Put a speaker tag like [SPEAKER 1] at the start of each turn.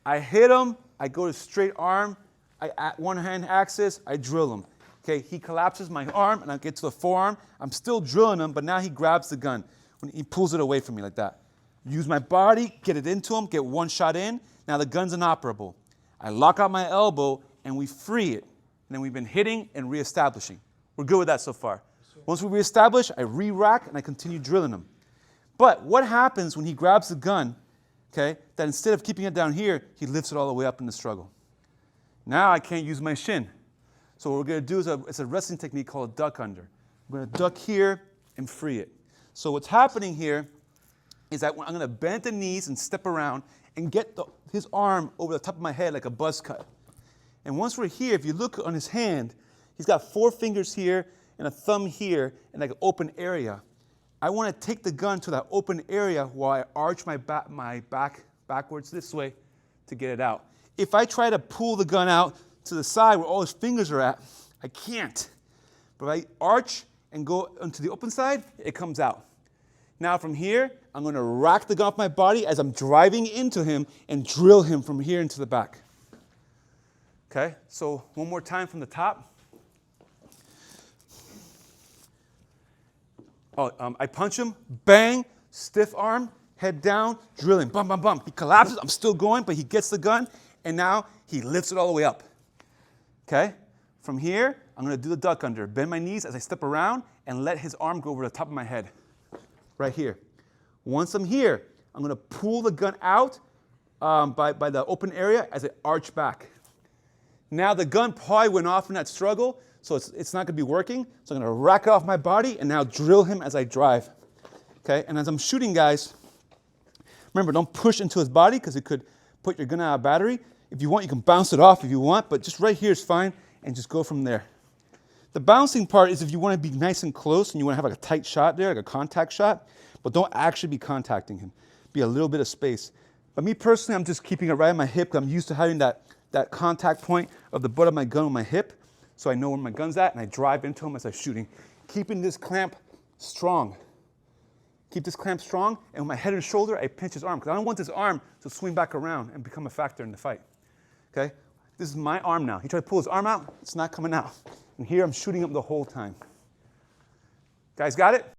[SPEAKER 1] I hit him, I go to straight arm, at one hand axis, I drill him. Okay, he collapses my arm and I get to the forearm. I'm still drilling him, but now he grabs the gun. When he pulls it away from me like that. Use my body, get it into him, get one shot in. Now the gun's inoperable. I lock out my elbow and we free it. And then we've been hitting and reestablishing. We're good with that so far. Once we reestablish, I re-rack and I continue drilling him. But what happens when he grabs the gun, okay, that instead of keeping it down here, he lifts it all the way up in the struggle. Now I can't use my shin. So what we're going to do is it's a wrestling technique called a duck under. I'm going to duck here and free it. So what's happening here is that I'm going to bend the knees and step around and get his arm over the top of my head like a buzz cut. And once we're here, if you look on his hand, he's got 4 fingers here and a thumb here and like an open area. I want to take the gun to that open area while I arch my back backwards this way to get it out. If I try to pull the gun out to the side where all his fingers are at, I can't. But if I arch and go onto the open side, it comes out. Now from here, I'm going to rack the gun off my body as I'm driving into him and drill him from here into the back. Okay, so one more time from the top. I punch him, bang, stiff arm, head down, drilling, bum, bum, bum. He collapses, I'm still going, but he gets the gun, and now he lifts it all the way up. Okay, from here, I'm going to do the duck under. Bend my knees as I step around and let his arm go over the top of my head. Right here. Once I'm here, I'm going to pull the gun out by the open area as I arch back. Now the gun probably went off in that struggle, so it's not going to be working. So I'm going to rack it off my body and now drill him as I drive. Okay, and as I'm shooting, guys, remember, don't push into his body because it could put your gun out of battery. If you want, you can bounce it off if you want, but just right here is fine, and just go from there. The bouncing part is if you want to be nice and close and you want to have like a tight shot there, like a contact shot, but don't actually be contacting him. Be a little bit of space. But me personally, I'm just keeping it right at my hip. I'm used to having that contact point of the butt of my gun on my hip, so I know where my gun's at, and I drive into him as I'm shooting. Keeping this clamp strong. Keep this clamp strong, and with my head and shoulder, I pinch his arm, because I don't want this arm to swing back around and become a factor in the fight. Okay? This is my arm now. He tried to pull his arm out, it's not coming out. And here I'm shooting him the whole time. Guys, got it?